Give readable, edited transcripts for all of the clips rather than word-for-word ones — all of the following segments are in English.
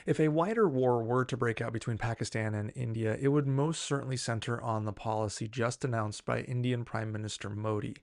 If a wider war were to break out between Pakistan and India, it would most certainly center on the policy just announced by Indian Prime Minister Modi.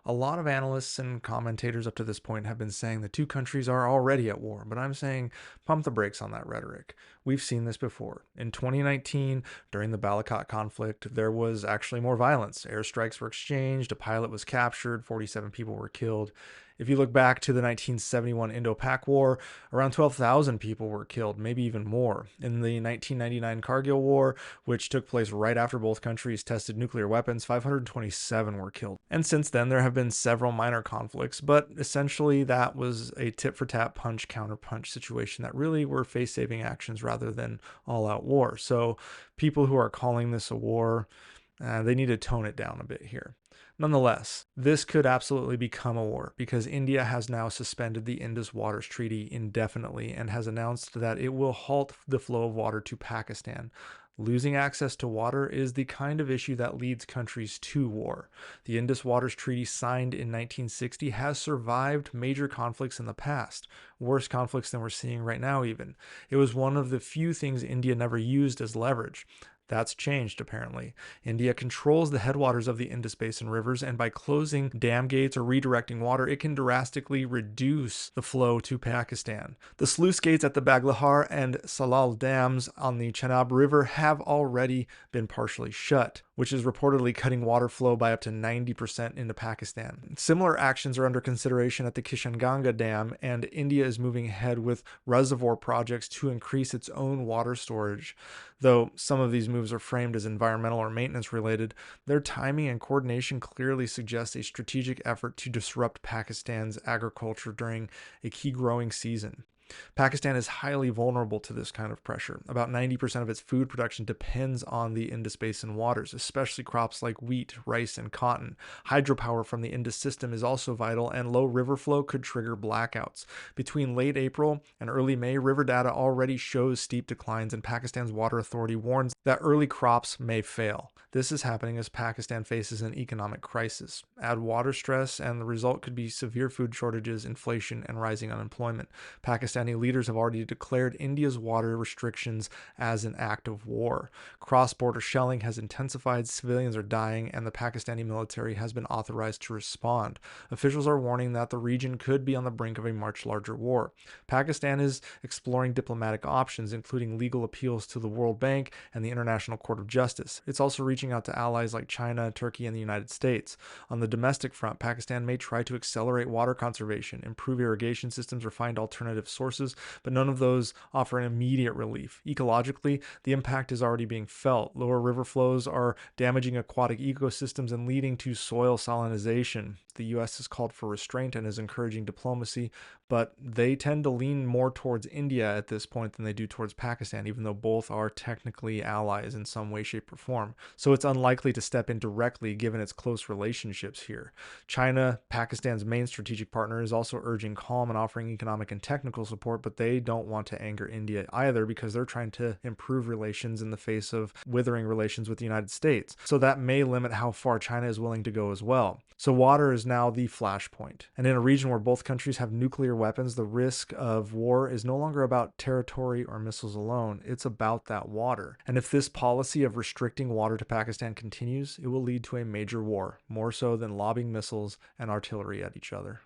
A lot of analysts and commentators up to this point have been saying the two countries are already at war, but I'm saying pump the brakes on that rhetoric. We've seen this before. In 2019, during the Balakot conflict, there was actually more violence. Airstrikes were exchanged, a pilot was captured, 47 people were killed. If you look back to the 1971 Indo-Pak War, around 12,000 people were killed, maybe even more. In the 1999 Kargil War, which took place right after both countries tested nuclear weapons, 527 were killed. And since then, there have been several minor conflicts, but essentially that was a tit-for-tat, punch-counter-punch situation that really were face-saving actions rather than all-out war. So people who are calling this a war, they need to tone it down a bit here. Nonetheless, this could absolutely become a war because India has now suspended the Indus Waters Treaty indefinitely and has announced that it will halt the flow of water to Pakistan. Losing access to water is the kind of issue that leads countries to war. The Indus Waters Treaty, signed in 1960, has survived major conflicts in the past, worse conflicts than we're seeing right now, even. It was one of the few things India never used as leverage. That's changed, apparently. India controls the headwaters of the Indus Basin rivers, and by closing dam gates or redirecting water, it can drastically reduce the flow to Pakistan. The sluice gates at the Baglahar and Salal dams on the Chenab River have already been partially shut, which is reportedly cutting water flow by up to 90% into Pakistan. Similar actions are under consideration at the Kishanganga Dam, and India is moving ahead with reservoir projects to increase its own water storage. Though some of these moves are framed as environmental or maintenance related, their timing and coordination clearly suggest a strategic effort to disrupt Pakistan's agriculture during a key growing season. Pakistan is highly vulnerable to this kind of pressure. About 90% of its food production depends on the Indus Basin waters, especially crops like wheat, rice, and cotton. Hydropower from the Indus system is also vital, and low river flow could trigger blackouts. Between late April and early May, river data already shows steep declines, and Pakistan's water authority warns that early crops may fail. This is happening as Pakistan faces an economic crisis. Add water stress, and the result could be severe food shortages, inflation, and rising unemployment. Pakistani leaders have already declared India's water restrictions as an act of war. Cross-border shelling has intensified, civilians are dying, and the Pakistani military has been authorized to respond. Officials are warning that the region could be on the brink of a much larger war. Pakistan is exploring diplomatic options, including legal appeals to the World Bank and the International Court of Justice. It's also reaching out to allies like China, Turkey, and the United States. On the domestic front, Pakistan may try to accelerate water conservation, improve irrigation systems, or find alternative sources, but none of those offer an immediate relief. Ecologically, the impact is already being felt. Lower river flows are damaging aquatic ecosystems and leading to soil salinization. The U.S. has called for restraint and is encouraging diplomacy, but they tend to lean more towards India at this point than they do towards Pakistan, even though both are technically allies in some way, shape, or form. So it's unlikely to step in directly given its close relationships here. China, Pakistan's main strategic partner, is also urging calm and offering economic and technical support, but they don't want to anger India either because they're trying to improve relations in the face of withering relations with the United States. So that may limit how far China is willing to go as well. So water is now the flashpoint. And in a region where both countries have nuclear weapons, the risk of war is no longer about territory or missiles alone. It's about that water. And if this policy of restricting water to Pakistan continues, it will lead to a major war, more so than lobbing missiles and artillery at each other.